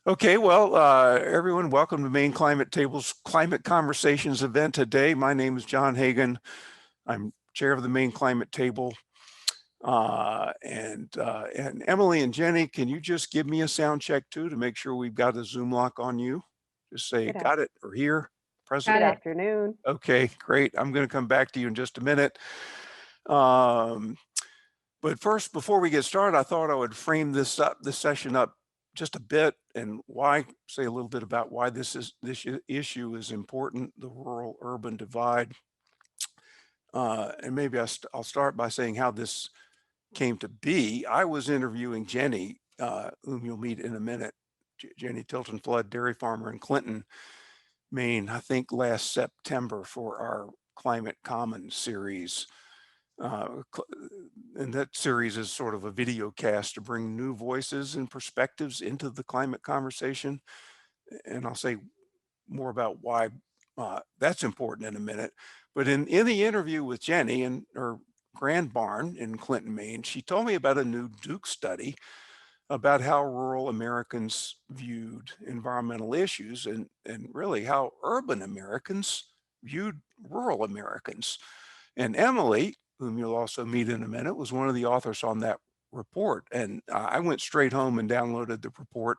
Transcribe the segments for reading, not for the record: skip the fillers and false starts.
Okay, well, everyone, welcome to Maine Climate Table's Climate Conversations event today. My name is John Hagan. I'm chair of the Maine Climate Table. And Emily and Jenny, can you just give me a sound check too to make sure we've got a Zoom lock on you? Just say, Good, af- got it, or here, present. good Got it. afternoon. Okay, great. I'm going to come back to you in just a minute. Um, But first, before we get started, I thought I would frame this session up just a bit and say a little bit about why this issue is important, the rural-urban divide. And maybe I'll start by saying how this came to be. I was interviewing Jenni, whom you'll meet in a minute, Jenni Tilton-Flood, dairy farmer in Clinton, Maine, I think last September for our Climate Commons series. And that series is sort of a video cast to bring new voices and perspectives into the climate conversation. And I'll say more about why that's important in a minute. But in the interview with Jenni in her grand barn in Clinton, Maine, she told me about a new Duke study about how rural Americans viewed environmental issues and really how urban Americans viewed rural Americans. And Emily, whom you'll also meet in a minute, was one of the authors on that report. And I went straight home and downloaded the report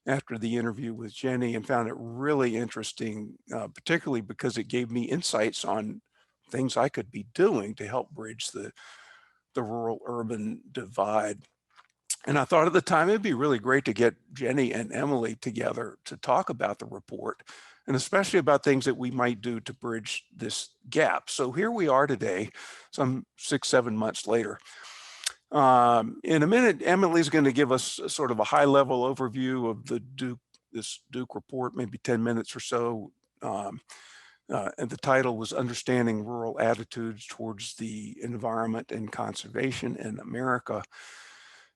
after the interview with Jenni and found it really interesting, particularly because it gave me insights on things I could be doing to help bridge the rural-urban divide. And I thought at the time it'd be really great to get Jenni and Emily together to talk about the report, and especially about things that we might do to bridge this gap. So here we are today, some 6-7 months later. In a minute, Emily's going to give us sort of a high-level overview of this Duke report, maybe 10 minutes or so. And the title was Understanding Rural Attitudes Towards the Environment and Conservation in America.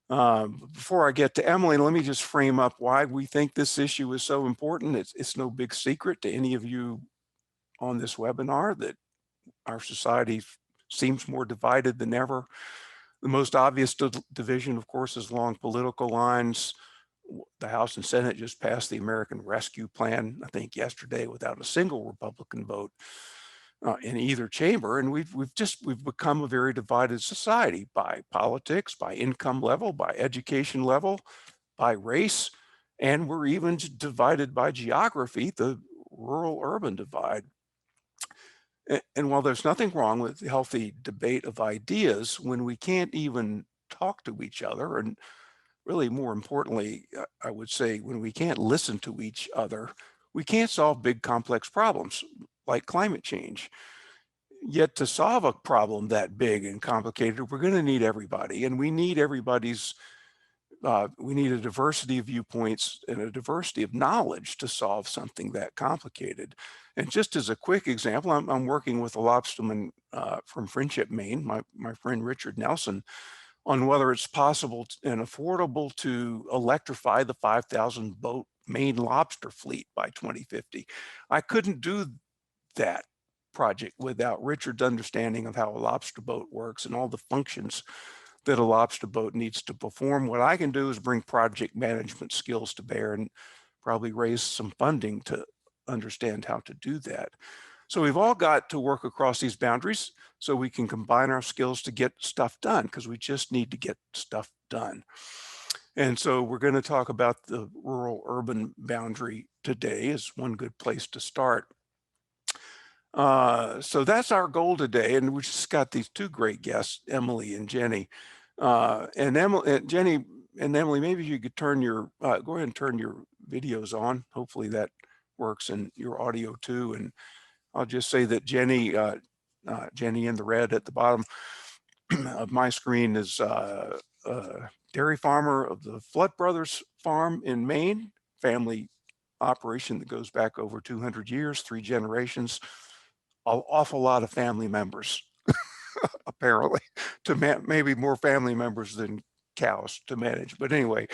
Before I get to Emily, let me just frame up why we think this issue is so important. It's no big secret to any of you on this webinar that our society seems more divided than ever. The most obvious division, of course, is along political lines. The House and Senate just passed the American Rescue Plan, I think yesterday, without a single Republican vote in either chamber, and we've become a very divided society by politics, by income level, by education level, by race, and we're even divided by geography, the rural-urban divide. And while there's nothing wrong with healthy debate of ideas, when we can't even talk to each other, and really more importantly, I would say when we can't listen to each other, we can't solve big complex problems like climate change. Yet to solve a problem that big and complicated, we're going to need everybody, and we need we need a diversity of viewpoints and a diversity of knowledge to solve something that complicated. And just as a quick example, I'm working with a lobsterman from Friendship, Maine, my friend Richard Nelson, on whether it's possible and affordable to electrify the 5,000 boat Maine lobster fleet by 2050. I couldn't do that project without Richard's understanding of how a lobster boat works and all the functions that a lobster boat needs to perform. What I can do is bring project management skills to bear and probably raise some funding to understand how to do that. So we've all got to work across these boundaries so we can combine our skills to get stuff done, because we just need to get stuff done. And so we're going to talk about the rural-urban boundary today as one good place to start. So that's our goal today, and we just got these two great guests, Emily and Jenni. Jenni and Emily, maybe you could turn your go ahead and turn your videos on. Hopefully that works, and your audio too. And I'll just say that Jenni in the red at the bottom of my screen is a dairy farmer of the Flood Brothers farm in Maine, family operation that goes back over 200 years, 3 generations. An awful lot of family members, apparently, maybe more family members than cows to manage. But anyway,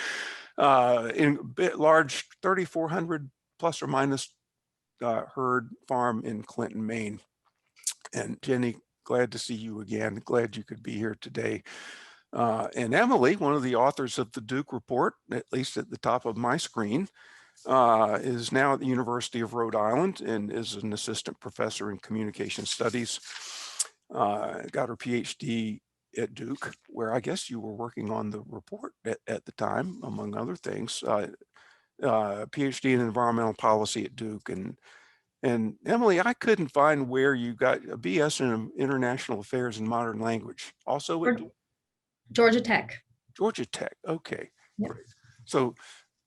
in large 3,400 plus or minus herd farm in Clinton, Maine. And Jenni, glad to see you again. Glad you could be here today. And Emily, one of the authors of the Duke Report, at least at the top of my screen, is now at the University of Rhode Island and is an assistant professor in communication studies. Got her PhD at Duke, where I guess you were working on the report at the time, among other things. PhD in environmental policy at Duke. And Emily, I couldn't find where you got a BS in international affairs and modern language. Also at Georgia Tech. Georgia Tech. Okay, Yep. great. So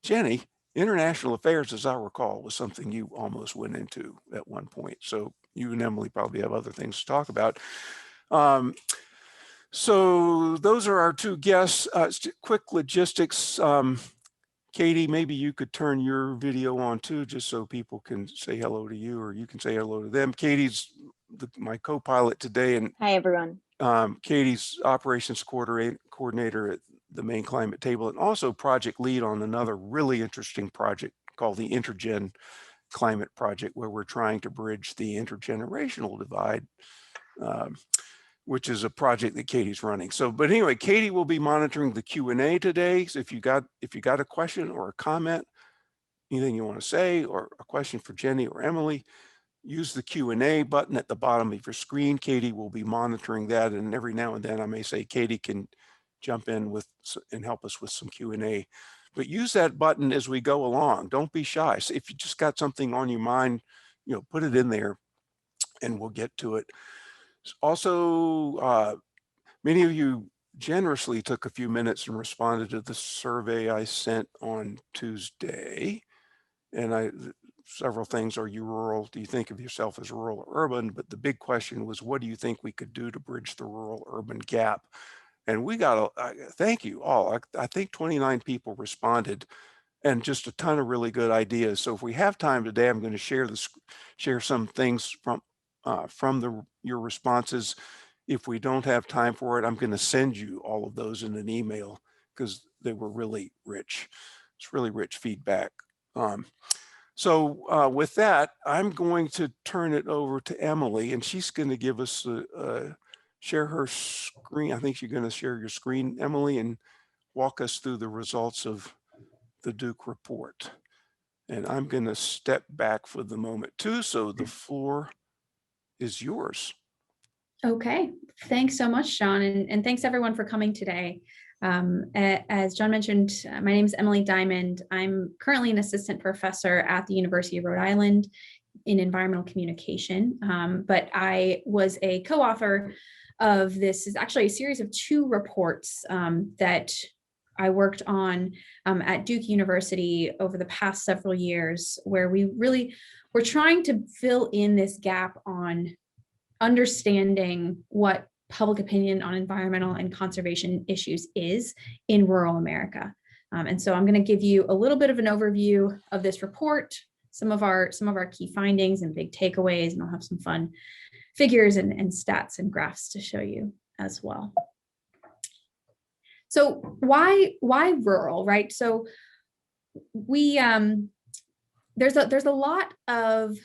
Jenni, international affairs, as I recall, was something you almost went into at one point. So you and Emily probably have other things to talk about. So those are our two guests. Quick logistics. Katie, maybe you could turn your video on too, just so people can say hello to you, or you can say hello to them. Katie's my co-pilot today, and hi everyone. Katie's operations coordinator at the Maine Climate Table, and also project lead on another really interesting project called the Intergen Climate Project, where we're trying to bridge the intergenerational divide, which is a project that Katie's running. So, but anyway, Katie will be monitoring the Q&A today. So if you got a question or a comment, anything you want to say, or a question for Jenni or Emily, use the Q&A button at the bottom of your screen. Katie will be monitoring that, and every now and then I may say Katie can jump in with and help us with some Q&A. But use that button as we go along. Don't be shy. So if you just got something on your mind, put it in there and we'll get to it. Also, many of you generously took a few minutes and responded to the survey I sent on Tuesday. And several things. Are you rural? Do you think of yourself as rural or urban? But the big question was, what do you think we could do to bridge the rural-urban gap? And we got thank you all. I think 29 people responded, and just a ton of really good ideas. So if we have time today, I'm going to share some things from your responses. If we don't have time for it, I'm going to send you all of those in an email, because they were really rich. It's really rich feedback. So with that, I'm going to turn it over to Emily, and she's going to give us share her screen. I think you're going to share your screen, Emily, and walk us through the results of the Duke report. And I'm going to step back for the moment too. So the floor is yours. Okay, thanks so much, John, and thanks everyone for coming today. As John mentioned, my name is Emily Diamond. I'm currently an assistant professor at the University of Rhode Island in environmental communication, but I was a co-author of this. Is actually a series of 2 reports that I worked on at Duke University over the past several years, where we really were trying to fill in this gap on understanding what public opinion on environmental and conservation issues is in rural America. And so I'm going to give you a little bit of an overview of this report, some of our key findings and big takeaways, and I'll have some fun figures and stats and graphs to show you as well. So why rural, right? So we there's a lot of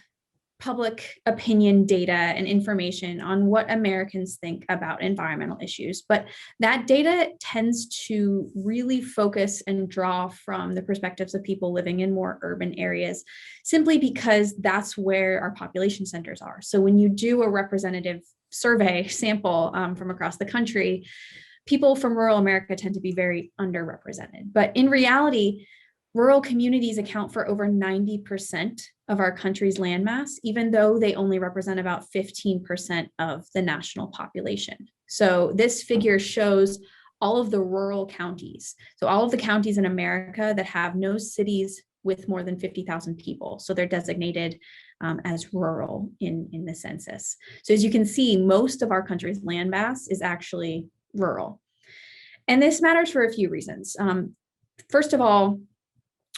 public opinion data and information on what Americans think about environmental issues, but that data tends to really focus and draw from the perspectives of people living in more urban areas, simply because that's where our population centers are. So when you do a representative survey sample from across the country, people from rural America tend to be very underrepresented. But in reality, rural communities account for over 90% of our country's landmass, even though they only represent about 15% of the national population. So this figure shows all of the rural counties. So all of the counties in America that have no cities with more than 50,000 people. So they're designated as rural in the census. So as you can see, most of our country's landmass is actually rural. And this matters for a few reasons. First of all,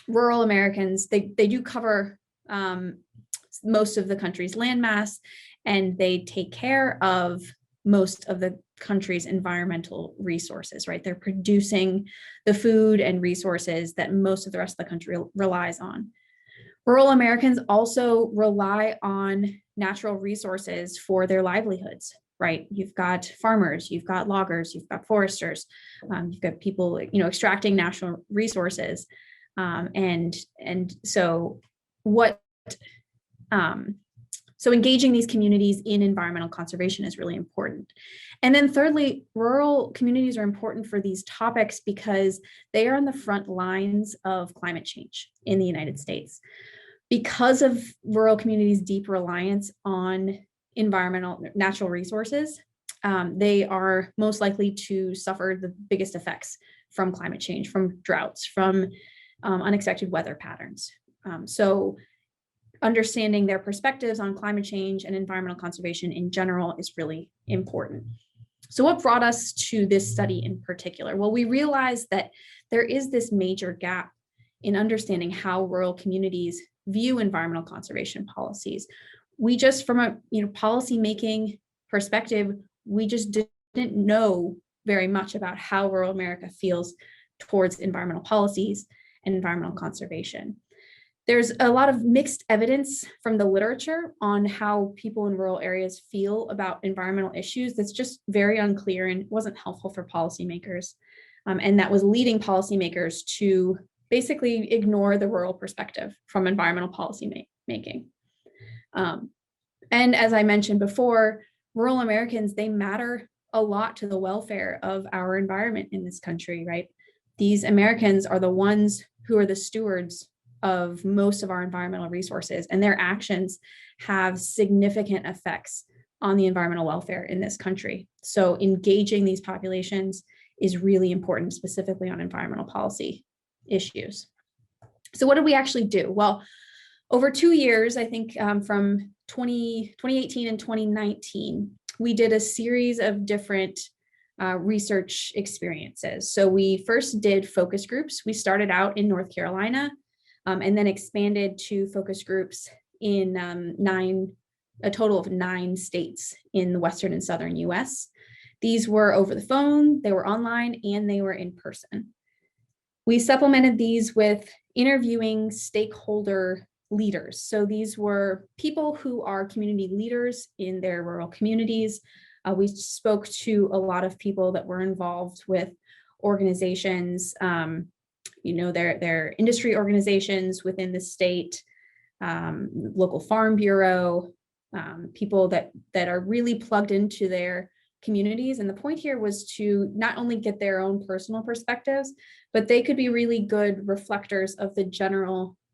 rural Americans, they do cover most of the country's landmass, and they take care of most of the country's environmental resources, right? They're producing the food and resources that most of the rest of the country relies on. Rural Americans also rely on natural resources for their livelihoods. right? You've got farmers, you've got loggers, you've got foresters, you've got people, extracting natural resources. And so what, so engaging these communities in environmental conservation is really important. And then thirdly, rural communities are important for these topics because they are on the front lines of climate change in the United States. Because of rural communities' deep reliance on environmental natural resources, they are most likely to suffer the biggest effects from climate change, from droughts, from unexpected weather patterns. So understanding their perspectives on climate change and environmental conservation in general is really important. So what brought us to this study in particular? Well, we realized that there is this major gap in understanding how rural communities view environmental conservation policies. We just, from a policy making perspective, we just didn't know very much about how rural America feels towards environmental policies and environmental conservation. There's a lot of mixed evidence from the literature on how people in rural areas feel about environmental issues that's just very unclear and wasn't helpful for policymakers. And that was leading policymakers to basically ignore the rural perspective from environmental policy making. And as I mentioned before, rural Americans, they matter a lot to the welfare of our environment in this country, right? These Americans are the ones who are the stewards of most of our environmental resources, and their actions have significant effects on the environmental welfare in this country. So engaging these populations is really important, specifically on environmental policy issues. So what did we actually do? Well, over 2 years, I think from 2018 and 2019, we did a series of different research experiences. So we first did focus groups. We started out in North Carolina, and then expanded to focus groups in a total of 9 states in the Western and Southern US. These were over the phone, they were online, and they were in person. We supplemented these with interviewing stakeholder leaders. So these were people who are community leaders in their rural communities. We spoke to a lot of people that were involved with organizations, their industry organizations within the state, local farm bureau, people that are really plugged into their communities. And the point here was to not only get their own personal perspectives, but they could be really good reflectors of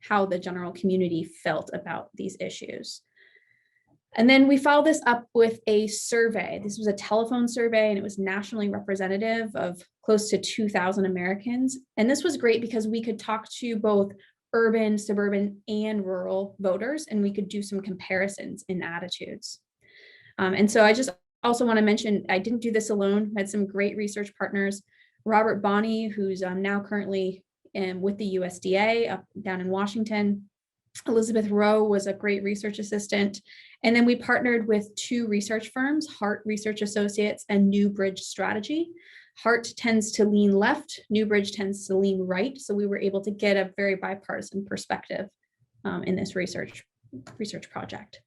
how the general community felt about these issues. And then we followed this up with a survey. This was a telephone survey, and it was nationally representative of close to 2,000 Americans. And this was great because we could talk to both urban, suburban, and rural voters, and we could do some comparisons in attitudes. And so I just also want to mention, I didn't do this alone. I had some great research partners. Robert Bonney, who's now currently with the USDA up down in Washington. Elizabeth Rowe was a great research assistant. And then we partnered with 2 research firms, Hart Research Associates and Newbridge Strategy. Hart tends to lean left, Newbridge tends to lean right. So we were able to get a very bipartisan perspective in this research project.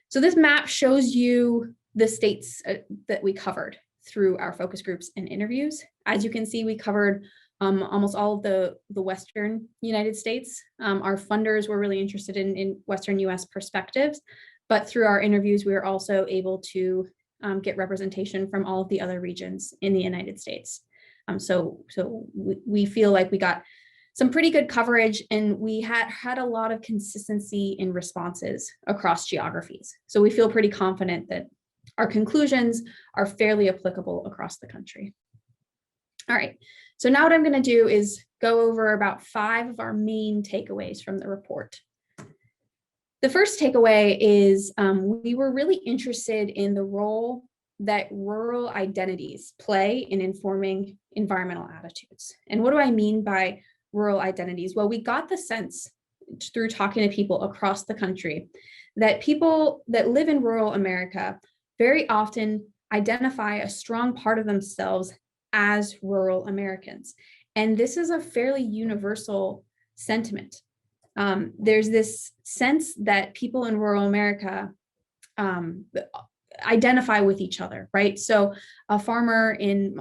So this map shows you the states that we covered through our focus groups and interviews. As you can see, we covered almost all of the Western United States. Our funders were really interested in Western US perspectives, but through our interviews, we were also able to get representation from all of the other regions in the United States. So we feel like we got some pretty good coverage, and we had a lot of consistency in responses across geographies. So we feel pretty confident that our conclusions are fairly applicable across the country. All right, so now what I'm going to do is go over about 5 of our main takeaways from the report. The first takeaway is we were really interested in the role that rural identities play in informing environmental attitudes. And what do I mean by rural identities? Well, we got the sense through talking to people across the country that people that live in rural America very often identify a strong part of themselves as rural Americans. And this is a fairly universal sentiment. There's this sense that people in rural America identify with each other, right? So a farmer in,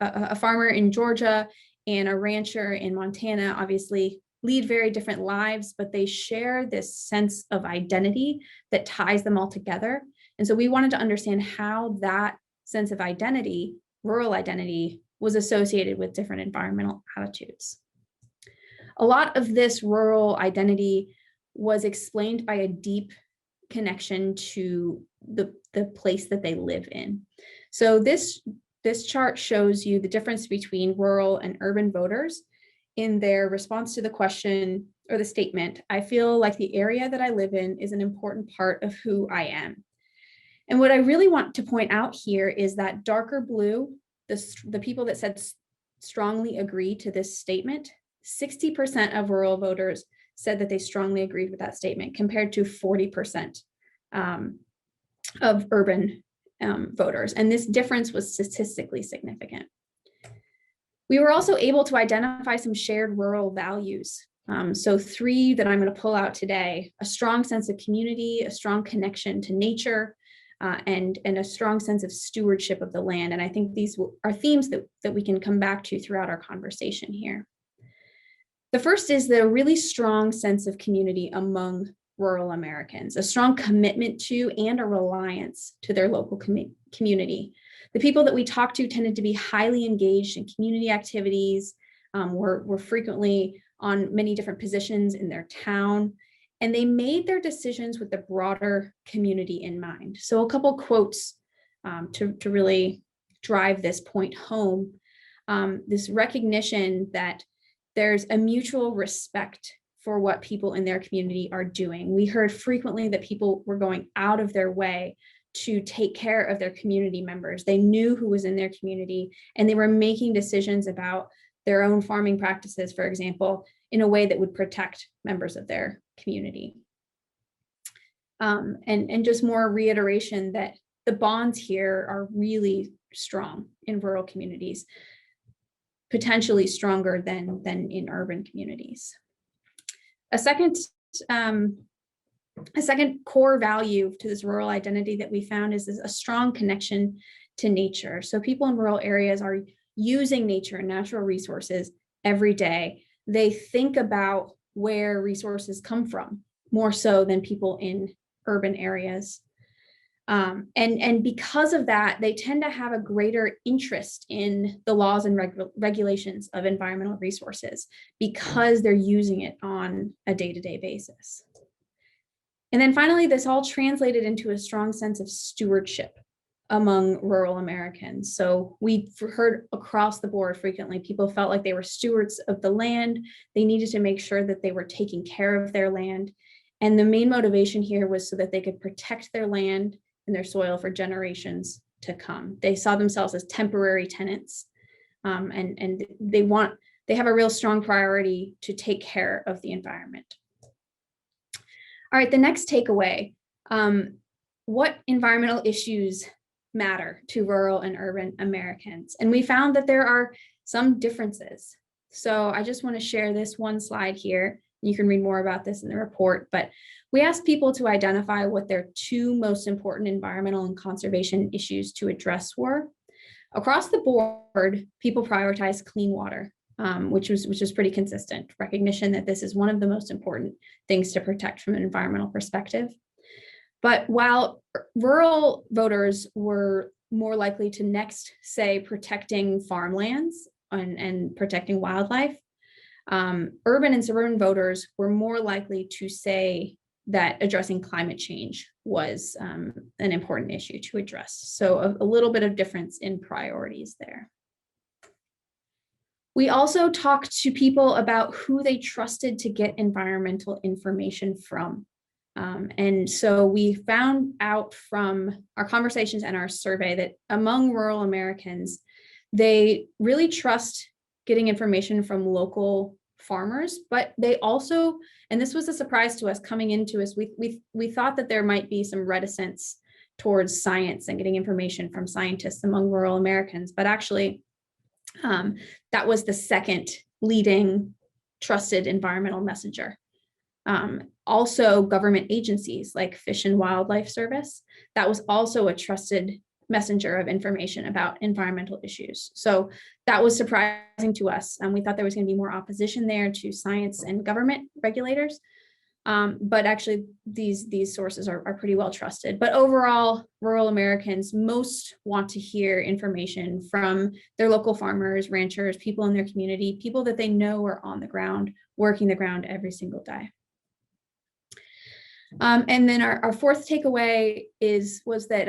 a farmer in Georgia and a rancher in Montana obviously lead very different lives, but they share this sense of identity that ties them all together. And so we wanted to understand how that sense of identity, rural identity, was associated with different environmental attitudes. A lot of this rural identity was explained by a deep connection to the place that they live in. So this chart shows you the difference between rural and urban voters in their response to the question or the statement, "I feel like the area that I live in is an important part of who I am." And what I really want to point out here is that darker blue, the people that said strongly agree to this statement, 60% of rural voters said that they strongly agreed with that statement, compared to 40% of urban voters. And this difference was statistically significant. We were also able to identify some shared rural values. So 3 that I'm going to pull out today: a strong sense of community, a strong connection to nature, and a strong sense of stewardship of the land. And I think these are themes that we can come back to throughout our conversation here. The first is the really strong sense of community among rural Americans, a strong commitment to and a reliance to their local community. The people that we talked to tended to be highly engaged in community activities, were frequently on many different positions in their town, and they made their decisions with the broader community in mind. So a couple quotes to really drive this point home. This recognition that there's a mutual respect for what people in their community are doing. We heard frequently that people were going out of their way to take care of their community members. They knew who was in their community, and they were making decisions about their own farming practices, for example, in a way that would protect members of their community. And just more reiteration that the bonds here are really strong in rural communities, potentially stronger than in urban communities. A second core value to this rural identity that we found is a strong connection to nature. So people in rural areas are using nature and natural resources every day. They think about where resources come from more so than people in urban areas. And because of that, they tend to have a greater interest in the laws and regulations of environmental resources because they're using it on a day-to-day basis. And then finally, this all translated into a strong sense of stewardship among rural Americans. So we heard across the board frequently, people felt like they were stewards of the land. They needed to make sure that they were taking care of their land. And the main motivation here was so that they could protect their land and their soil for generations to come. They saw themselves as temporary tenants, and they have a real strong priority to take care of the environment. All right, the next takeaway, what environmental issues matter to rural and urban Americans? And we found that there are some differences. So I just want to share this one slide here. You can read more about this in the report, but we asked people to identify what their 2 most important environmental and conservation issues to address were. Across the board, people prioritized clean water, which was pretty consistent, recognition that this is one of the most important things to protect from an environmental perspective. But while rural voters were more likely to next say protecting farmlands and protecting wildlife, urban and suburban voters were more likely to say that addressing climate change was an important issue to address. So a little bit of difference in priorities there. We also talked to people about who they trusted to get environmental information from. And so we found out from our conversations and our survey that among rural Americans, they really trust getting information from local farmers, but they also, and this was a surprise to us coming into us, we thought that there might be some reticence towards science and getting information from scientists among rural Americans, but actually that was the second leading trusted environmental messenger Also government agencies like Fish and Wildlife Service. That was also a trusted messenger of information about environmental issues. So that was surprising to us. We thought there was going to be more opposition there to science and government regulators. But actually these sources are pretty well trusted. But overall, rural Americans most want to hear information from their local farmers, ranchers, people in their community, people that they know are on the ground, working the ground every single day. And then our fourth takeaway was that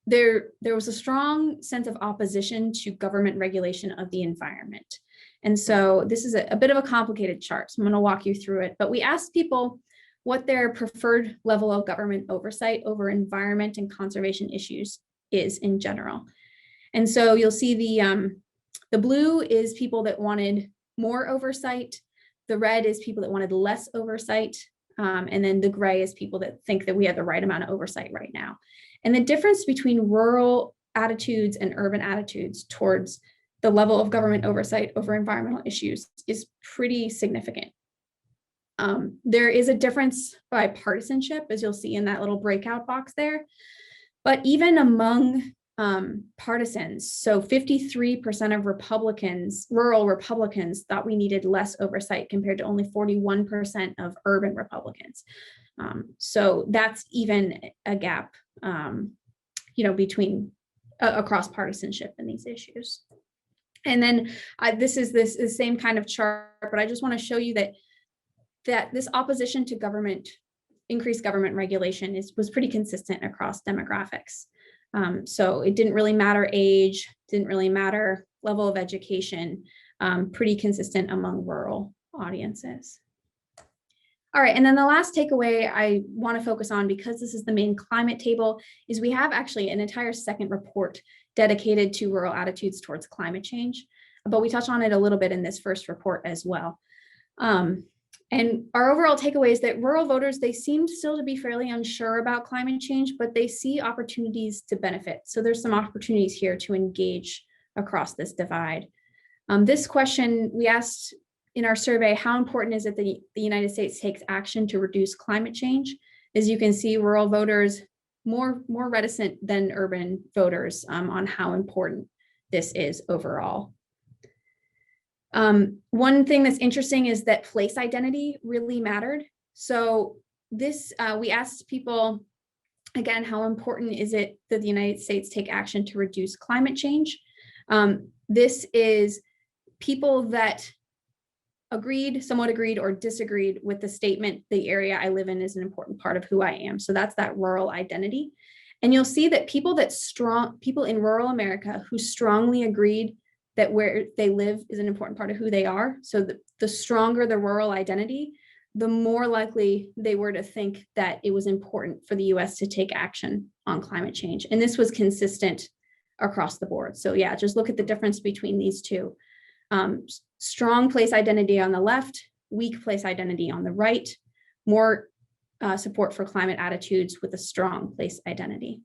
there was a strong sense of opposition to government regulation of the environment. And so this is a bit of a complicated chart, so I'm going to walk you through it. But we asked people what their preferred level of government oversight over environment and conservation issues is in general. And so you'll see the blue is people that wanted more oversight. The red is people that wanted less oversight. And then the gray is people that think that we have the right amount of oversight right now. And the difference between rural attitudes and urban attitudes towards the level of government oversight over environmental issues is pretty significant. There is a difference by partisanship, as you'll see in that little breakout box there. But even among partisans, so 53% of Republicans, rural Republicans, thought we needed less oversight compared to only 41% of urban Republicans. So that's even a gap, between across partisanship in these issues. And then this is the same kind of chart, but I just want to show you that this opposition to increased government regulation was pretty consistent across demographics. So it didn't really matter age, didn't really matter level of education, pretty consistent among rural audiences. All right, and then the last takeaway I want to focus on, because this is the Maine Climate Table, is we have actually an entire second report dedicated to rural attitudes towards climate change, but we touch on it a little bit in this first report as well. And our overall takeaway is that rural voters, they seem still to be fairly unsure about climate change, but they see opportunities to benefit. So there's some opportunities here to engage across this divide. This question we asked in our survey, how important is it that the United States takes action to reduce climate change? As you can see, rural voters more reticent than urban voters on how important this is overall. One thing that's interesting is that place identity really mattered. So this, we asked people, again, how important is it that the United States take action to reduce climate change? This is people that somewhat agreed or disagreed with the statement, the area I live in is an important part of who I am. So that's that rural identity. And you'll see that people in rural America who strongly agreed that where they live is an important part of who they are. So the stronger the rural identity, the more likely they were to think that it was important for the US to take action on climate change. And this was consistent across the board. So yeah, just look at the difference between these two. Strong place identity on the left, weak place identity on the right, more support for climate attitudes with a strong place identity.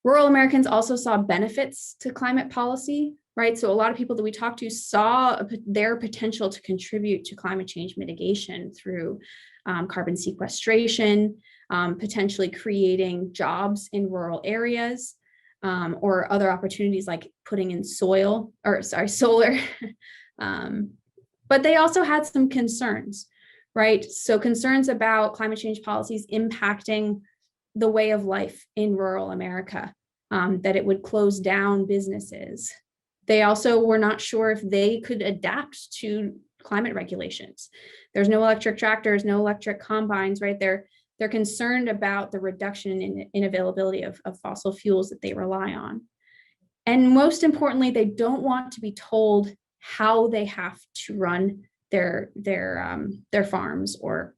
Rural Americans also saw benefits to climate policy, right? So a lot of people that we talked to saw their potential to contribute to climate change mitigation through carbon sequestration, potentially creating jobs in rural areas, or other opportunities like putting in solar. But they also had some concerns, right? So concerns about climate change policies impacting the way of life in rural America, that it would close down businesses. They also were not sure if they could adapt to climate regulations. There's no electric tractors, no electric combines, right? They're concerned about the reduction in availability of fossil fuels that they rely on. And most importantly, they don't want to be told how they have to run their farms or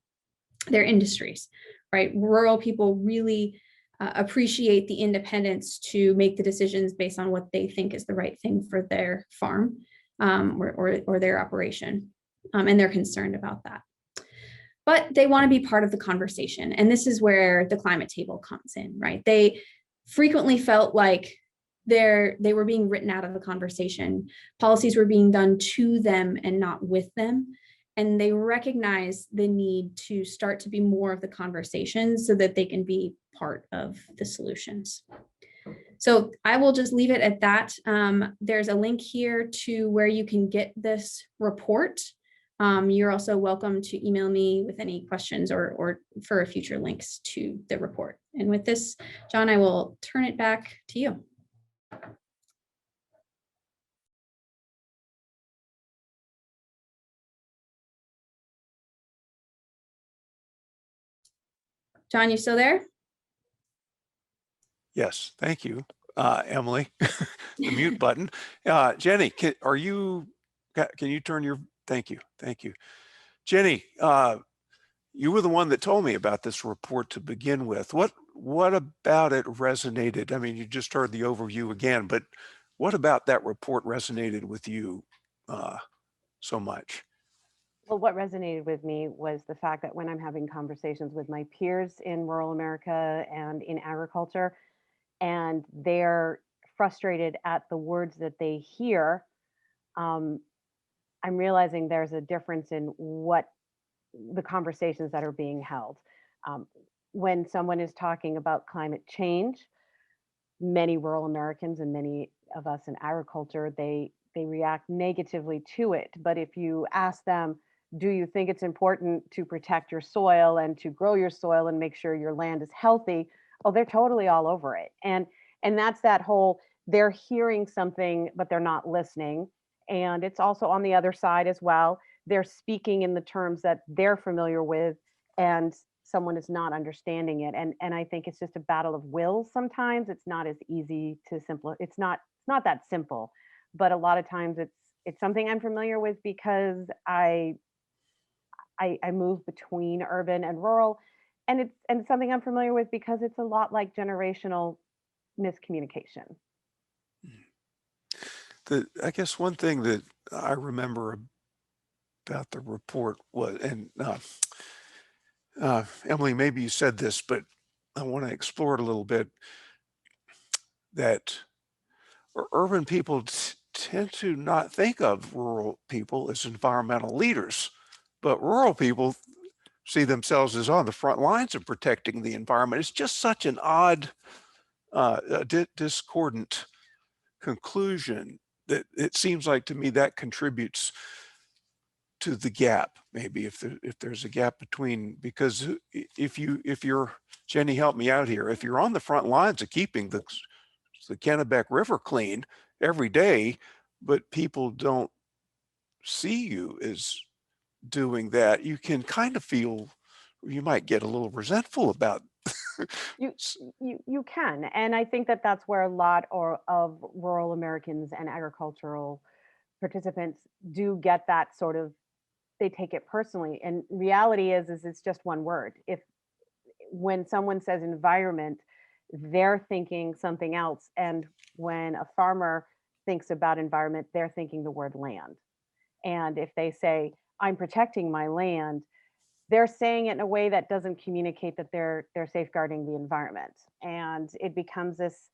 their industries, right? Rural people really appreciate the independence to make the decisions based on what they think is the right thing for their farm or their operation. And they're concerned about that. But they want to be part of the conversation. And this is where the climate table comes in, right? They frequently felt like they were being written out of the conversation. Policies were being done to them and not with them. and they recognize the need to start to be more of the conversation so that they can be part of the solutions. So I will just leave it at that. There's a link here to where you can get this report. You're also welcome to email me with any questions or for future links to the report. And with this, John, I will turn it back to you. John, you still there? Yes, thank you, Emily. The mute button. Jenni, can you turn your, thank you. Jenni, you were the one that told me about this report to begin with. What about it resonated? I mean, you just heard the overview again, but what about that report resonated with you so much? Well, what resonated with me was the fact that when I'm having conversations with my peers in rural America and in agriculture, and they're frustrated at the words that they hear, I'm realizing there's a difference in what the conversations that are being held. When someone is talking about climate change, many rural Americans and many of us in agriculture, they react negatively to it. But if you ask them, do you think it's important to protect your soil and to grow your soil and make sure your land is healthy? Oh, they're totally all over it. And that's that whole, they're hearing something, but they're not listening. And it's also on the other side as well. They're speaking in the terms that they're familiar with, and someone is not understanding it. And I think it's just a battle of wills sometimes. It's not as easy to it's not that simple. But a lot of times it's something I'm familiar with because I move between urban and rural, and it's something I'm familiar with because it's a lot like generational miscommunication. I guess one thing that I remember about the report was, and Emily, maybe you said this, but I want to explore it a little bit, that urban people tend to not think of rural people as environmental leaders, but rural people see themselves as on the front lines of protecting the environment. It's just such an odd, discordant conclusion that it seems like to me that contributes to the gap, maybe if there's a gap between, because if you're, Jenni, help me out here, if you're on the front lines of keeping the Kennebec River clean every day, but people don't see you as doing that, you can kind of feel, you might get a little resentful about. You can, and I think that that's where a lot of rural Americans and agricultural participants do get that sort of, they take it personally. And reality is it's just one word. If when someone says environment, they're thinking something else, and when a farmer thinks about environment, they're thinking the word land. And if they say I'm protecting my land, they're saying it in a way that doesn't communicate that they're safeguarding the environment. And it becomes this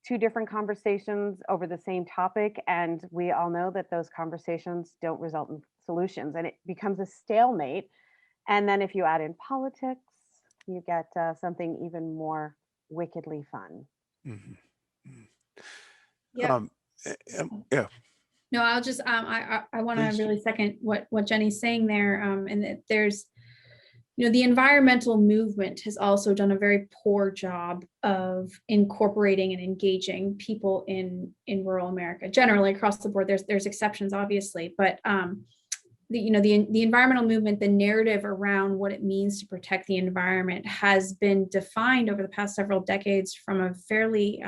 two different conversations over the same topic, and we all know that those conversations don't result in solutions, and it becomes a stalemate. And then if you add in politics, you get something even more wickedly fun. Mhm. Mhm. Yeah. Yeah, No, I'll just I want to please. really second what Jenni's saying there, and that there's, the environmental movement has also done a very poor job of incorporating and engaging people in rural America. Generally across the board, there's exceptions, obviously, but the environmental movement, the narrative around what it means to protect the environment has been defined over the past several decades from a fairly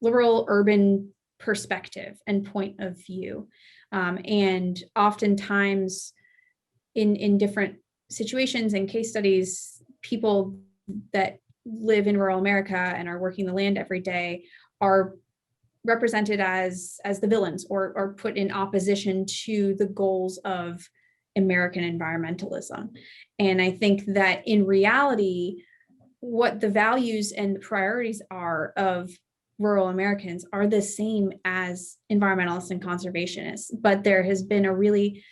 liberal urban perspective and point of view, and oftentimes in different situations and case studies, people that live in rural America and are working the land every day are represented as the villains or put in opposition to the goals of American environmentalism. And I think that in reality, what the values and the priorities are of rural Americans are the same as environmentalists and conservationists, but there has been a really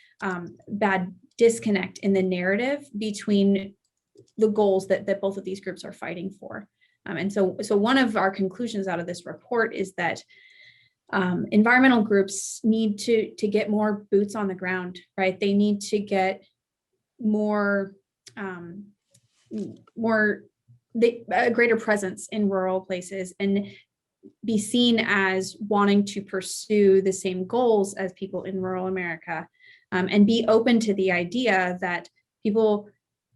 bad disconnect in the narrative between the goals that both of these groups are fighting for. And so one of our conclusions out of this report is that environmental groups need to get more boots on the ground, right? They need to get more a greater presence in rural places and be seen as wanting to pursue the same goals as people in rural America, and be open to the idea that people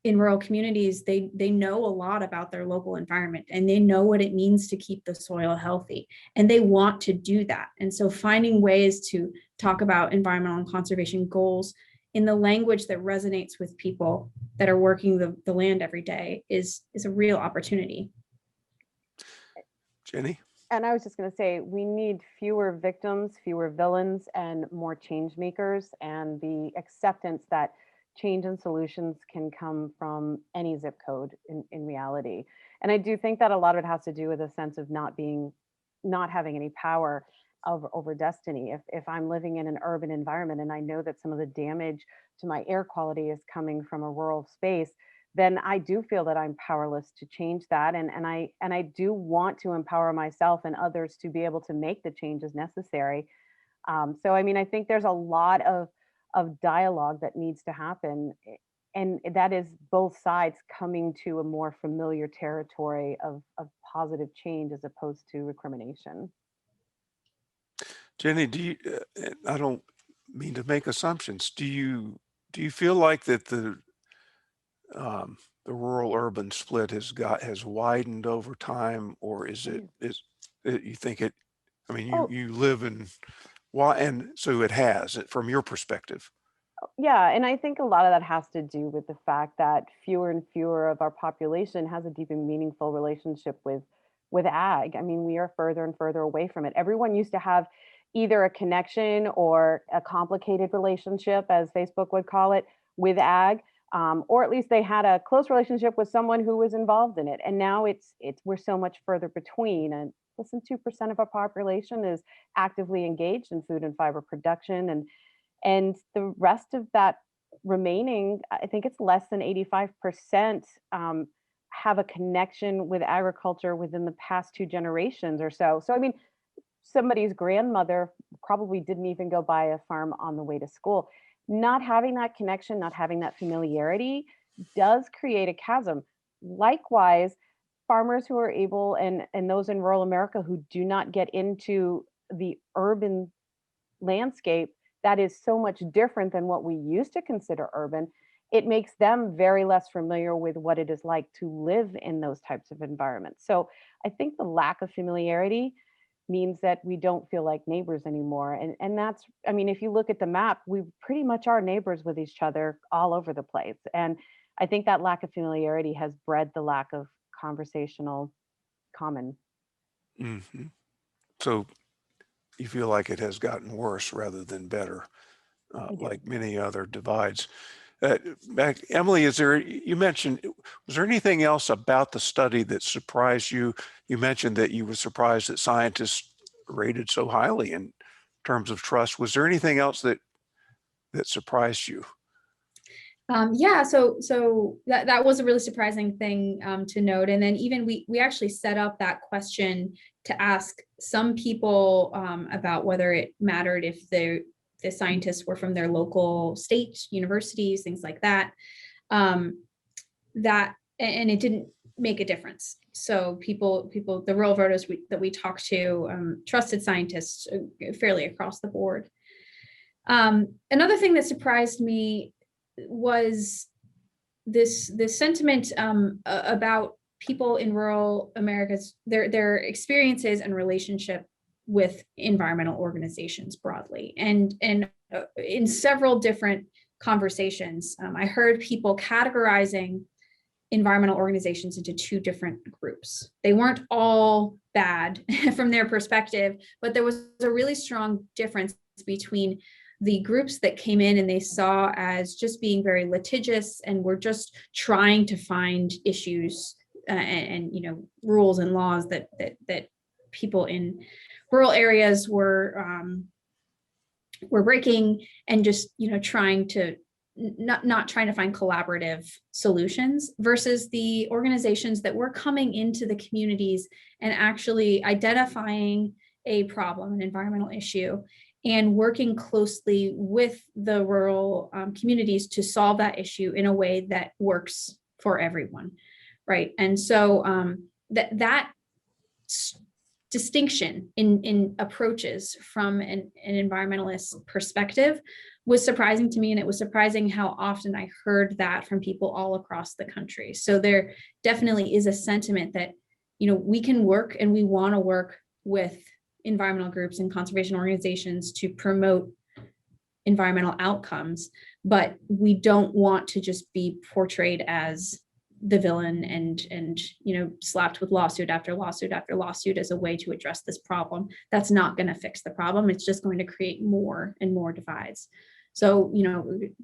in rural communities, they know a lot about their local environment and they know what it means to keep the soil healthy, and they want to do that. And so finding ways to talk about environmental and conservation goals in the language that resonates with people that are working the land every day is a real opportunity. Jenni? And I was just going to say, we need fewer victims, fewer villains, and more change makers, and the acceptance that change and solutions can come from any zip code in reality. And I do think that a lot of it has to do with a sense of not having any power over destiny. If I'm living in an urban environment and I know that some of the damage to my air quality is coming from a rural space, then I do feel that I'm powerless to change that. And I do want to empower myself and others to be able to make the changes necessary. So I mean, I think there's a lot of dialogue that needs to happen. And that is both sides coming to a more familiar territory of positive change as opposed to recrimination. Jenni, do you, I don't mean to make assumptions. Do you feel like that the rural urban split has widened over time, or is it you think it, I mean, Oh, you live in, why, and so it has, from your perspective. yeah, and I think a lot of that has to do with the fact that fewer and fewer of our population has a deep and meaningful relationship with ag. I mean, we are further and further away from it. Everyone used to have either a connection or a complicated relationship, as Facebook would call it, with ag, or at least they had a close relationship with someone who was involved in it. And now we're so much further between. And less than 2% of our population is actively engaged in food and fiber production, and the rest of that remaining, I think it's less than 85%, have a connection with agriculture within the past 2 generations or so. So, I mean, somebody's grandmother probably didn't even go buy a farm on the way to school. Not having that connection, not having that familiarity does create a chasm. Likewise, farmers who are able, and those in rural America who do not get into the urban landscape that is so much different than what we used to consider urban, it makes them very less familiar with what it is like to live in those types of environments. So I think the lack of familiarity means that we don't feel like neighbors anymore. And that's, I mean, if you look at the map, we pretty much are neighbors with each other all over the place. And I think that lack of familiarity has bred the lack of conversational common. Hmm. So you feel like it has gotten worse rather than better, I do. like many other divides. Emily, you mentioned, was there anything else about the study that surprised you? You mentioned that you were surprised that scientists rated so highly in terms of trust. Was there anything else that surprised you? Yeah, so that was a really surprising thing to note. And then even we actually set up that question to ask some people about whether it mattered if the scientists were from their local state universities, things like that. And it didn't make a difference. So people, the rural voters that we talked to trusted scientists fairly across the board. Another thing that surprised me was this sentiment about people in rural America's their experiences and relationship with environmental organizations broadly, and in several different conversations, I heard people categorizing environmental organizations into two different groups. They weren't all bad from their perspective, but there was a really strong difference between the groups that came in and they saw as just being very litigious and were just trying to find issues and rules and laws that people in rural areas were breaking and just, trying to not trying to find collaborative solutions, versus the organizations that were coming into the communities and actually identifying a problem, an environmental issue, and working closely with the rural communities to solve that issue in a way that works for everyone, right? And so that distinction in approaches from an environmentalist perspective was surprising to me, and it was surprising how often I heard that from people all across the country. So there definitely is a sentiment that, we can work, and we want to work with environmental groups and conservation organizations to promote environmental outcomes, but we don't want to just be portrayed as the villain and slapped with lawsuit after lawsuit after lawsuit as a way to address this problem. That's not going to fix the problem. It's just going to create more and more divides. So,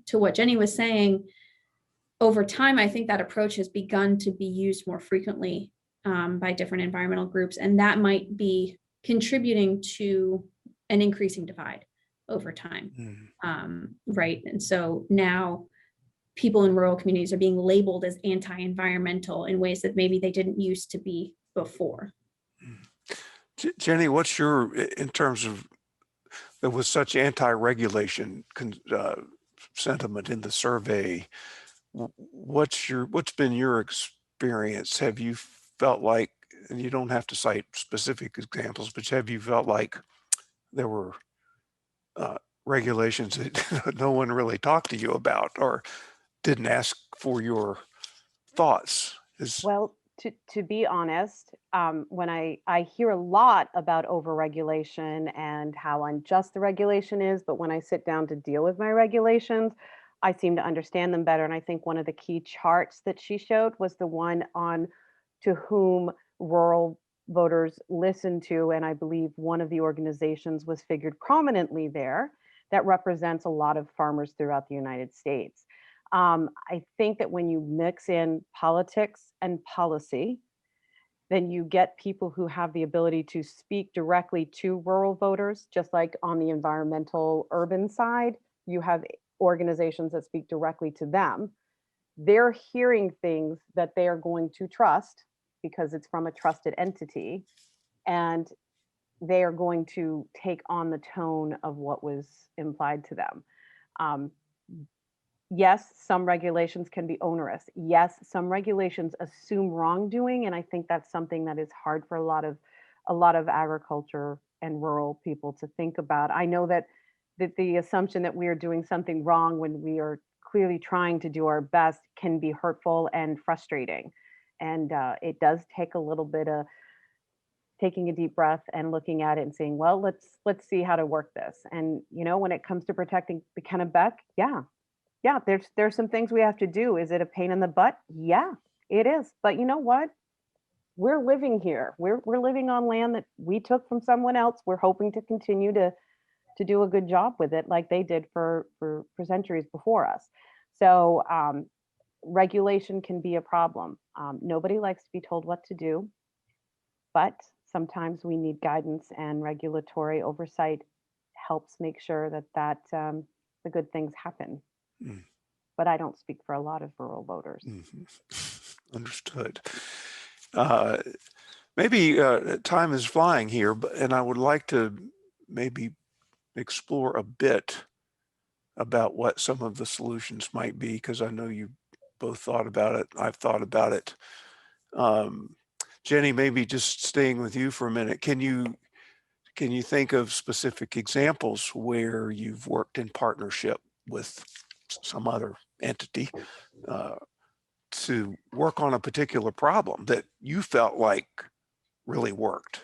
to what Jenni was saying, over time, I think that approach has begun to be used more frequently by different environmental groups, and that might be contributing to an increasing divide over time. Right. And so now people in rural communities are being labeled as anti-environmental in ways that maybe they didn't used to be before. Jenni, what's in terms of, there was such anti-regulation sentiment in the survey, what's been your experience? Have you felt like, and you don't have to cite specific examples, but have you felt like there were regulations that no one really talked to you about or didn't ask for your thoughts? Well, to be honest, when I hear a lot about overregulation and how unjust the regulation is, but when I sit down to deal with my regulations, I seem to understand them better. And I think one of the key charts that she showed was the one on to whom rural voters listen to. And I believe one of the organizations was figured prominently there that represents a lot of farmers throughout the United States. I think that when you mix in politics and policy, then you get people who have the ability to speak directly to rural voters, just like on the environmental urban side, you have organizations that speak directly to them. They're hearing things that they are going to trust because it's from a trusted entity, and they are going to take on the tone of what was implied to them. Yes, some regulations can be onerous. Yes, some regulations assume wrongdoing, and I think that's something that is hard for a lot of agriculture and rural people to think about. I know that the assumption that we are doing something wrong when we are clearly trying to do our best can be hurtful and frustrating, and it does take a little bit of taking a deep breath and looking at it and saying, well, let's see how to work this. And when it comes to protecting the Kennebec, yeah, there's some things we have to do. Is it a pain in the butt? Yeah, it is. But you know what? We're living here. We're living on land that we took from someone else. We're hoping to continue to do a good job with it, like they did for centuries before us. So regulation can be a problem. Nobody likes to be told what to do, but sometimes we need guidance, and regulatory oversight helps make sure that the good things happen. But I don't speak for a lot of rural voters. Understood. Maybe time is flying here, and I would like to maybe explore a bit about what some of the solutions might be, because I know you both thought about it. I've thought about it. Jenni, maybe just staying with you for a minute, can you think of specific examples where you've worked in partnership with some other entity to work on a particular problem that you felt like really worked?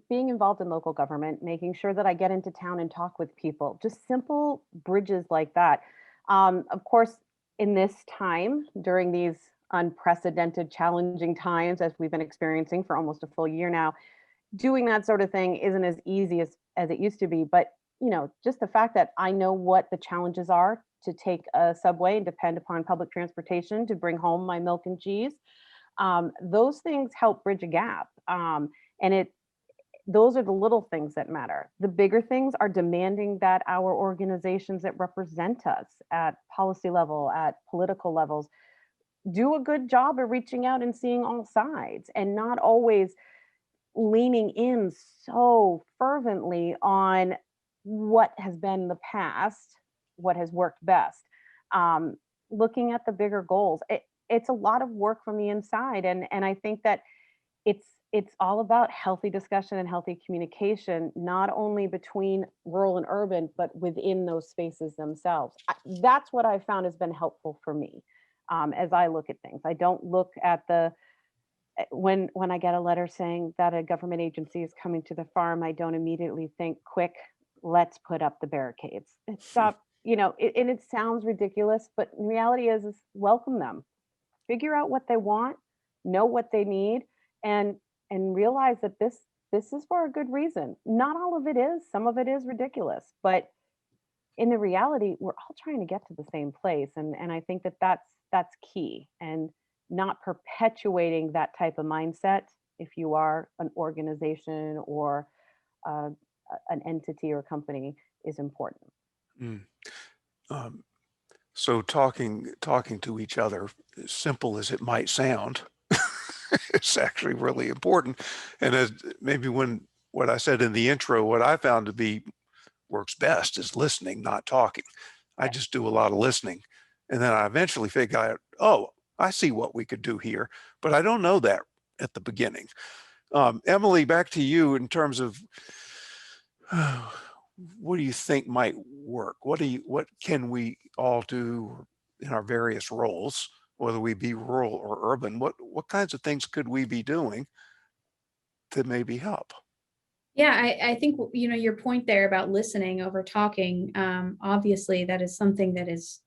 Being involved in local government, making sure that I get into town and talk with people, just simple bridges like that. Of course, in this time, during these unprecedented, challenging times, as we've been experiencing for almost a full year now, doing that sort of thing isn't as easy as it used to be. But, just the fact that I know what the challenges are to take a subway and depend upon public transportation to bring home my milk and cheese, those things help bridge a gap. And those are the little things that matter. The bigger things are demanding that our organizations that represent us at policy level, at political levels, do a good job of reaching out and seeing all sides and not always leaning in so fervently on what has been the past, what has worked best. Um, Looking at the bigger goals. It's a lot of work from the inside, and I think that it's all about healthy discussion and healthy communication, not only between rural and urban, but within those spaces themselves. That's what I found has been helpful for me as I look at things. I don't look at the when I get a letter saying that a government agency is coming to the farm, I don't immediately think, quick, let's put up the barricades. Stop, and it sounds ridiculous, but in reality is welcome them, figure out what they want, know what they need, and realize that this is for a good reason. Not all of it is, some of it is ridiculous, but in the reality, we're all trying to get to the same place, and I think that that's key, and not perpetuating that type of mindset if you are an organization or uh, an entity or company is important. Mm. Um, so talking to each other, as simple as it might sound, it's actually really important. And as maybe when what I said in the intro, what I found to be works best is listening, not talking. I Yeah. just do a lot of listening. And then I eventually figure out, oh, I see what we could do here, but I don't know that at the beginning. Emily, back to you in terms of what do you think might work? What can we all do in our various roles, whether we be rural or urban? What kinds of things could we be doing to maybe help? Yeah, I think, your point there about listening over talking, obviously that is something that is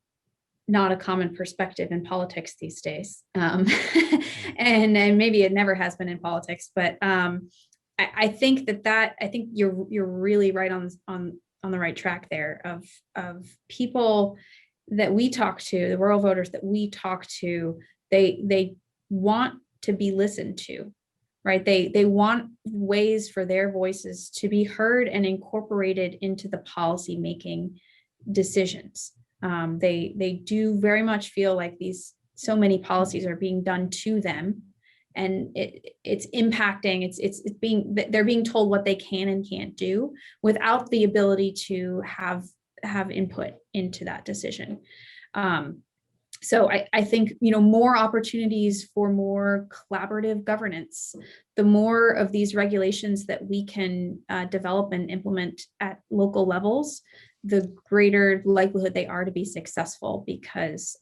not a common perspective in politics these days. Mm. And maybe it never has been in politics, but I think I think you're really right on the right track there of people that we talk to, the rural voters that we talk to, they want to be listened to, right? They want ways for their voices to be heard and incorporated into the policy making decisions. They do very much feel like so many policies are being done to them, and it's impacting. They're being told what they can and can't do without the ability to have input into that decision. So I think, more opportunities for more collaborative governance, the more of these regulations that we can develop and implement at local levels, the greater likelihood they are to be successful, because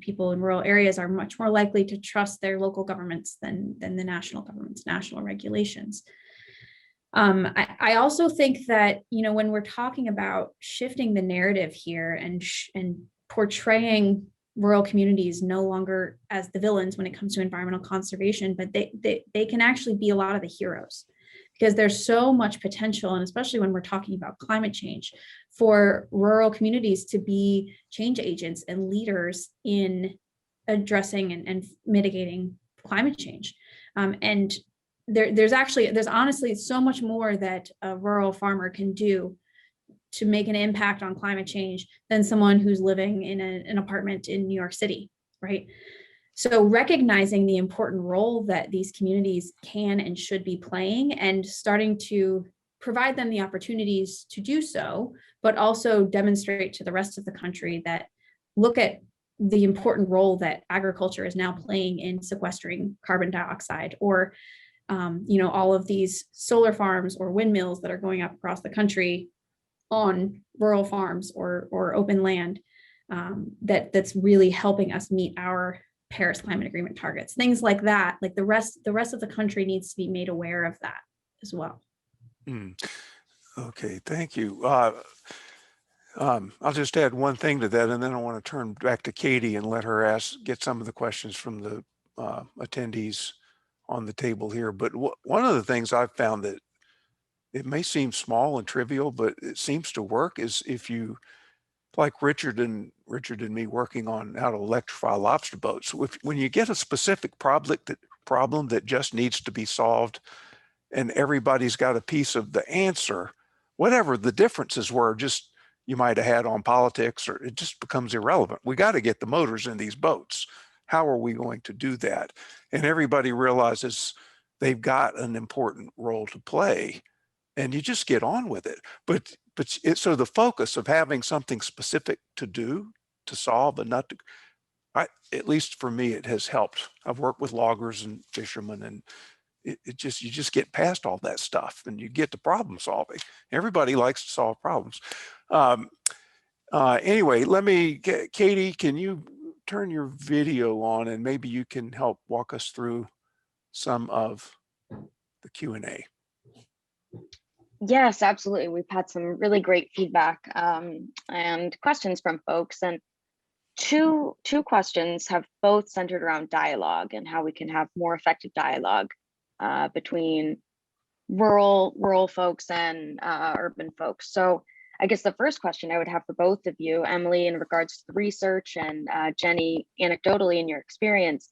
people in rural areas are much more likely to trust their local governments than the national government's national regulations. I also think that, when we're talking about shifting the narrative here and portraying rural communities no longer as the villains when it comes to environmental conservation, but they can actually be a lot of the heroes, because there's so much potential, and especially when we're talking about climate change, for rural communities to be change agents and leaders in addressing and mitigating climate change. And there's honestly so much more that a rural farmer can do to make an impact on climate change than someone who's living in an apartment in New York City, right? So recognizing the important role that these communities can and should be playing, and starting to provide them the opportunities to do so, but also demonstrate to the rest of the country that look at the important role that agriculture is now playing in sequestering carbon dioxide, or all of these solar farms or windmills that are going up across the country on rural farms or open land, that's really helping us meet our Paris Climate Agreement targets. Things like that, like the rest of the country needs to be made aware of that as well. Mm. Okay, thank you. I'll just add one thing to that, and then I want to turn back to Katie and let her get some of the questions from the attendees on the table here. But one of the things I've found that it may seem small and trivial, but it seems to work, is if you, like Richard and me working on how to electrify lobster boats. When you get a specific problem that just needs to be solved, and everybody's got a piece of the answer, whatever the differences were, just you might have had on politics, or it just becomes irrelevant. We got to get the motors in these boats. How are we going to do that? And everybody realizes they've got an important role to play, and you just get on with it. But so the focus of having something specific to do, to solve, and not to, at least for me, it has helped. I've worked with loggers and fishermen, and it just, you just get past all that stuff and you get to problem solving. Everybody likes to solve problems. Anyway, Katie, can you turn your video on, and maybe you can help walk us through some of the Q&A. Yes, absolutely. We've had some really great feedback and questions from folks, and two questions have both centered around dialogue and how we can have more effective dialogue between rural folks and urban folks. So I guess the first question I would have for both of you, Emily, in regards to the research, and Jenni, anecdotally in your experience,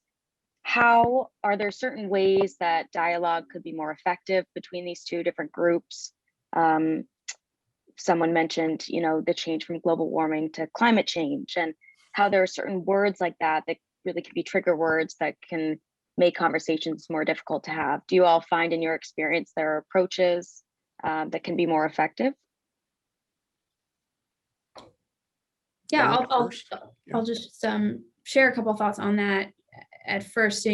how are there certain ways that dialogue could be more effective between these two different groups? Someone mentioned, the change from global warming to climate change, and how there are certain words like that that really can be trigger words that can make conversations more difficult to have. Do you all find in your experience there are approaches that can be more effective? Yeah, I'll just share a couple of thoughts on that at first. So,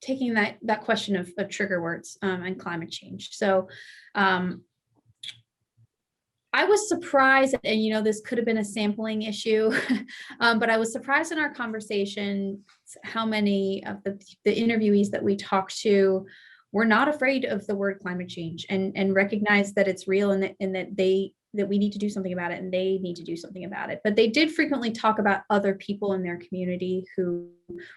taking that question of trigger words and climate change. So I was surprised, and this could have been a sampling issue, but I was surprised in our conversation how many of the interviewees that we talked to were not afraid of the word climate change, and recognize that it's real, and that we need to do something about it, and they need to do something about it. But they did frequently talk about other people in their community who,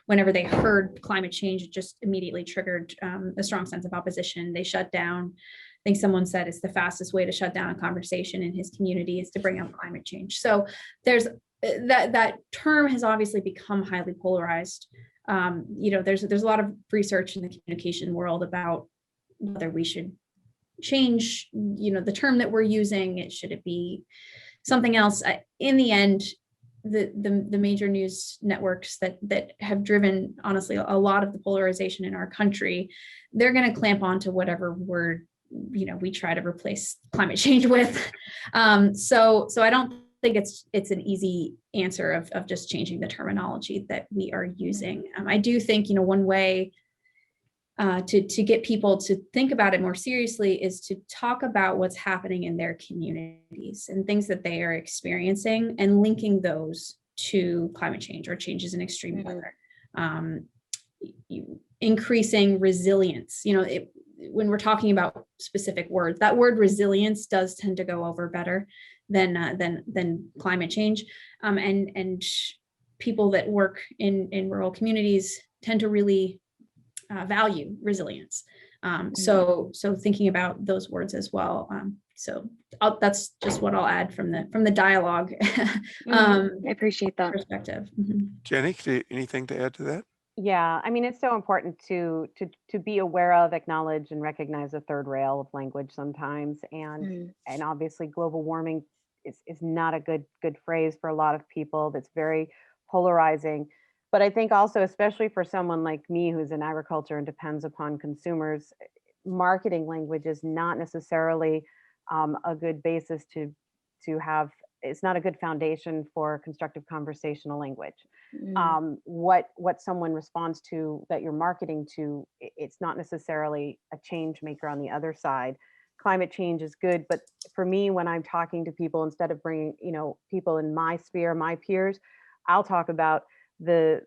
whenever they heard climate change, it just immediately triggered a strong sense of opposition. They shut down. I think someone said it's the fastest way to shut down a conversation in his community is to bring up climate change. So there's that term has obviously become highly polarized. There's a lot of research in the communication world about whether we should change, the term that we're using. Should it be something else? In the end, the major news networks that have driven, honestly, a lot of the polarization in our country, they're going to clamp onto whatever word we try to replace climate change with. So I don't think it's an easy answer of just changing the terminology that we are using. I do think one way to get people to think about it more seriously is to talk about what's happening in their communities and things that they are experiencing, and linking those to climate change or changes in extreme weather. Increasing resilience. When we're talking about specific words, that word resilience does tend to go over better than climate change. And people that work in rural communities tend to really value resilience. So thinking about those words as well. That's just what I'll add from the dialogue. I appreciate that perspective. Jenni, anything to add to that? Yeah, it's so important to be aware of, acknowledge, and recognize a third rail of language sometimes, and obviously global warming is not a good phrase for a lot of people. That's very polarizing. But I think also, especially for someone like me who's in agriculture and depends upon consumers, marketing language is not necessarily a good basis to have. It's not a good foundation for constructive conversational language. What someone responds to that you're marketing to, it's not necessarily a change maker on the other side. Climate change is good, but for me, when I'm talking to people, instead of bringing people in my sphere, my peers, I'll talk about the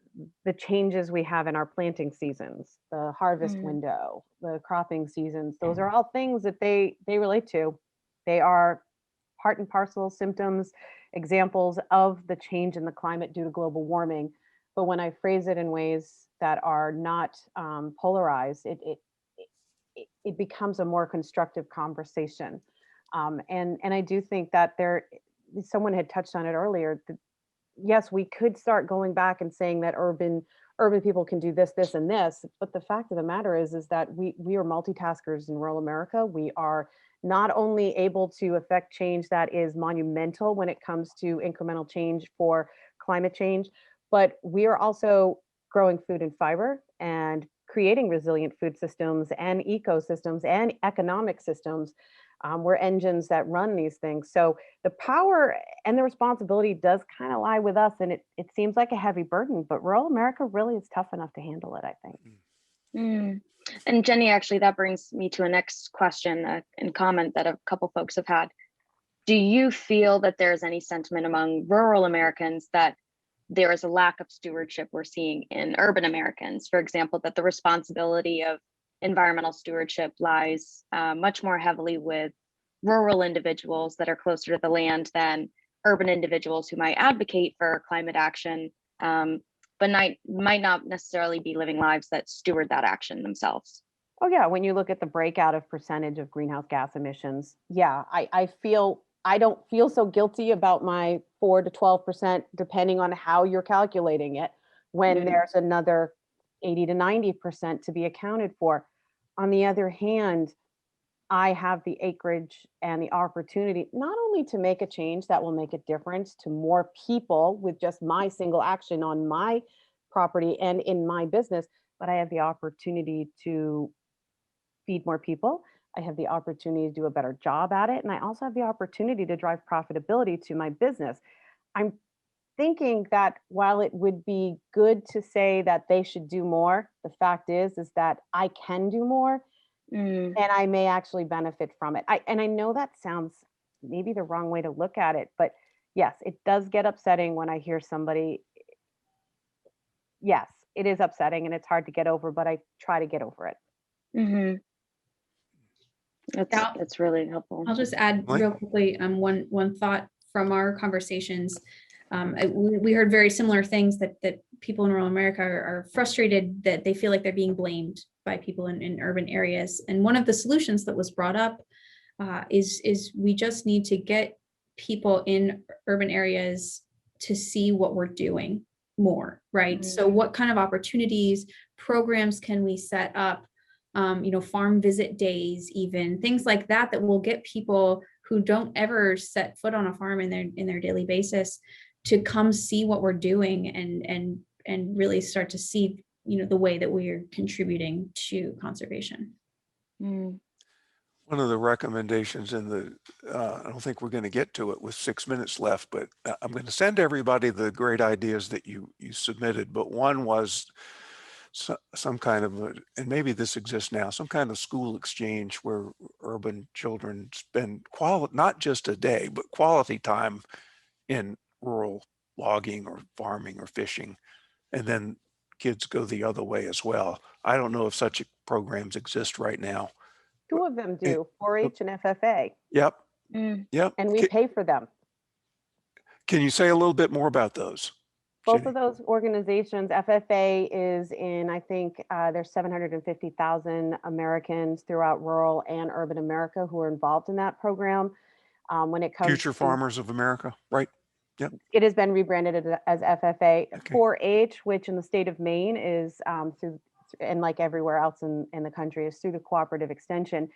changes we have in our planting seasons, the harvest window, the cropping seasons. Those are all things that they relate to. They are part and parcel symptoms, examples of the change in the climate due to global warming. But when I phrase it in ways that are not polarized, it becomes a more constructive conversation. And I do think that someone had touched on it earlier, that yes, we could start going back and saying that urban urban people can do this, this, and this. But the fact of the matter is that we are multitaskers in rural America. We are not only able to affect change that is monumental when it comes to incremental change for climate change, but we are also growing food and fiber and creating resilient food systems and ecosystems and economic systems. We're engines that run these things. So the power and the responsibility does kind of lie with us. And it seems like a heavy burden, but rural America really is tough enough to handle it, I think. Mm. And Jenni, actually, that brings me to a next question and comment that a couple folks have had. Do you feel that there's any sentiment among rural Americans that there is a lack of stewardship we're seeing in urban Americans? For example, that the responsibility of environmental stewardship lies much more heavily with rural individuals that are closer to the land than urban individuals who might advocate for climate action, but might not necessarily be living lives that steward that action themselves. Oh yeah, when you look at the breakout of percentage of greenhouse gas emissions, yeah, I don't feel so guilty about my 4 to 12%, depending on how you're calculating it, when there's another 80 to 90% to be accounted for. On the other hand, I have the acreage and the opportunity not only to make a change that will make a difference to more people with just my single action on my property and in my business, but I have the opportunity to feed more people. I have the opportunity to do a better job at it. And I also have the opportunity to drive profitability to my business. I'm thinking that while it would be good to say that they should do more, the fact is that I can do more and I may actually benefit from it. And I know that sounds maybe the wrong way to look at it, but yes, it does get upsetting when I hear somebody. Yes, it is upsetting and it's hard to get over, but I try to get over it. Mm-hmm. That's really helpful. I'll just add real quickly one thought from our conversations. We heard very similar things that people in rural America are frustrated that they feel like they're being blamed by people in urban areas. And one of the solutions that was brought up is we just need to get people in urban areas to see what we're doing more, right? So what kind of opportunities, programs can we set up? Farm visit days, even things like that will get people who don't ever set foot on a farm in their daily basis to come see what we're doing and really start to see, the way that we're contributing to conservation. One of the recommendations in the, I don't think we're going to get to it with 6 minutes left, but I'm going to send everybody the great ideas that you submitted. But one was some kind of, and maybe this exists now, some kind of school exchange where urban children spend not just a day, but quality time in rural logging or farming or fishing. And then kids go the other way as well. I don't know if such programs exist right now. 2 of them do, 4-H and FFA. Yep. Yep. And we pay for them. Can you say a little bit more about those? Both Jenni? of those organizations, FFA is in, I think there's 750,000 Americans throughout rural and urban America who are involved in that program. When it comes Future to Farmers of America, right? Yep. It has been rebranded as FFA. Okay. 4-H, which in the state of Maine is through, and like everywhere else in the country, is through the cooperative extension.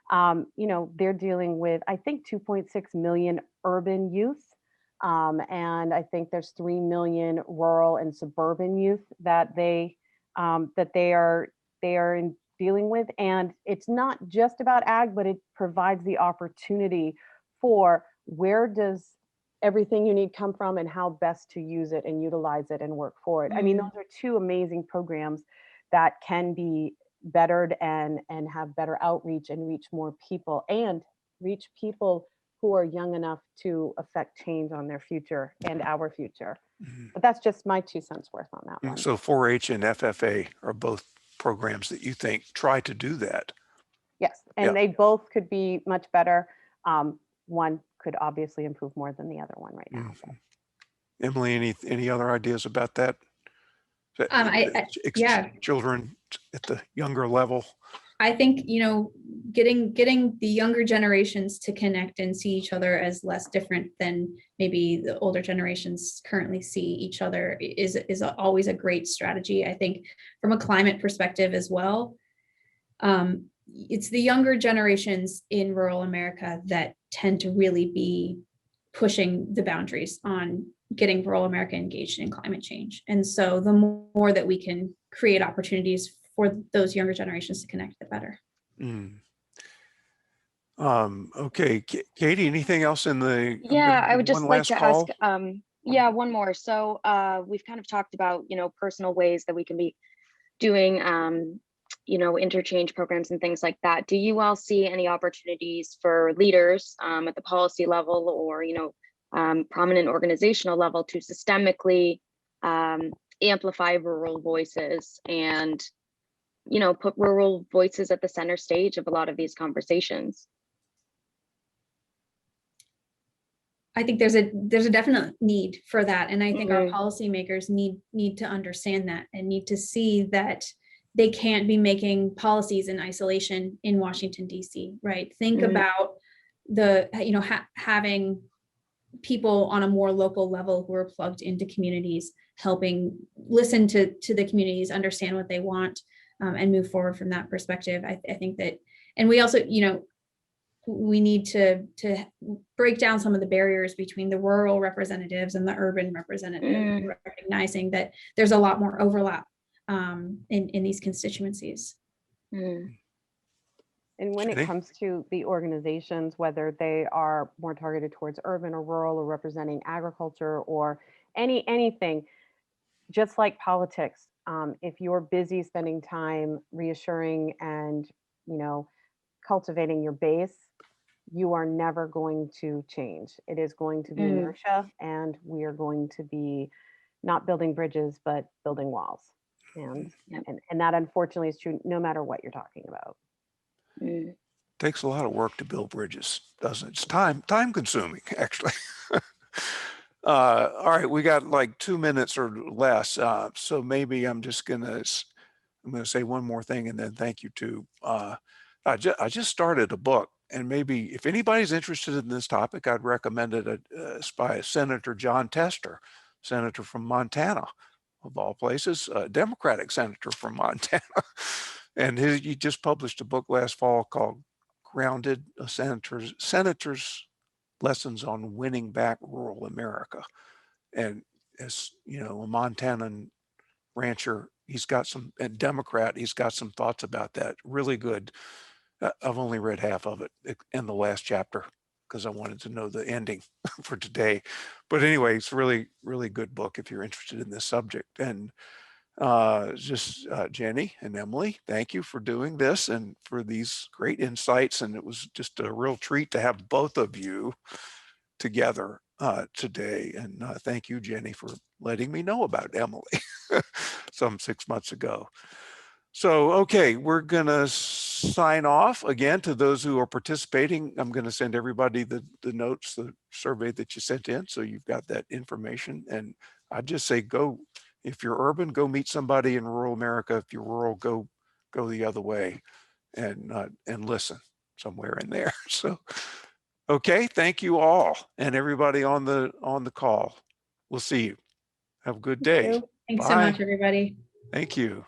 They're dealing with, I think, 2.6 million urban youth. And I think there's 3 million rural and suburban youth that they are dealing with. And it's not just about ag, but it provides the opportunity for where does everything you need come from and how best to use it and utilize it and work for it. I mean, those are 2 amazing programs that can be bettered and have better outreach and reach more people and reach people who are young enough to affect change on their future and our future. But that's just my 2 cents worth on that one. So 4-H and FFA are both programs that you think try to do that. Yes, and they both could be much better. One could obviously improve more than the other one right now. Emily, any other ideas about that? Yeah. Children at the younger level. I think, you know, getting the younger generations to connect and see each other as less different than maybe the older generations currently see each other is always a great strategy. I think from a climate perspective as well, it's the younger generations in rural America that tend to really be pushing the boundaries on getting rural America engaged in climate change. And so the more that we can create opportunities for those younger generations to connect, the better. Mm. Okay, Katie, anything else in the, Yeah, I would one just like last to ask, call? yeah, one more. So we've kind of talked about, personal ways that we can be doing, interchange programs and things like that. Do you all see any opportunities for leaders at the policy level or, prominent organizational level to systemically amplify rural voices and, put rural voices at the center stage of a lot of these conversations? I think there's a definite need for that. And I think our Mhm. policymakers need to understand that and need to see that they can't be making policies in isolation in Washington, DC, right? Think Mhm. about having people on a more local level who are plugged into communities, helping listen to the communities, understand what they want, and move forward from that perspective. I think that, and we also, we need to break down some of the barriers between the rural representatives and the urban representatives, Mm. recognizing that there's a lot more overlap in these constituencies. Mm. And when it Jenny? comes to the organizations, whether they are more targeted towards urban or rural or representing agriculture or anything, just like politics, if you're busy spending time reassuring and, you know, cultivating your base, you are never going to change. It is going to be Mm. inertia, and we are going to be not building bridges, but building walls. And Yep. and that unfortunately is true no matter what you're talking about. Mm. Takes a lot of work to build bridges, doesn't it? It's time consuming, actually. All right, we got like 2 minutes or less. So maybe I'm gonna say one more thing and then thank you too. I just started a book, and maybe if anybody's interested in this topic, I'd recommend it. It's by Senator John Tester, senator from Montana, of all places, a Democratic senator from Montana. And he just published a book last fall called Grounded, a Senator's Lessons on Winning Back Rural America. And as you know, a Montanan rancher, he's got some, and Democrat, he's got some thoughts about that. Really good. I've only read half of it in the last chapter because I wanted to know the ending for today. But anyway, it's really, really good book if you're interested in this subject. And Jenny and Emily, thank you for doing this and for these great insights. And it was just a real treat to have both of you together today. And thank you, Jenny, for letting me know about Emily some 6 months ago. So, okay, we're going to sign off again. To those who are participating, I'm going to send everybody the notes, the survey that you sent in. So you've got that information. And I'd just say go, if you're urban, go meet somebody in rural America. If you're rural, go the other way and listen somewhere in there. So, okay, thank you all and everybody on the call. We'll see you. Have a good day. Thanks so Bye. much, everybody. Thank you.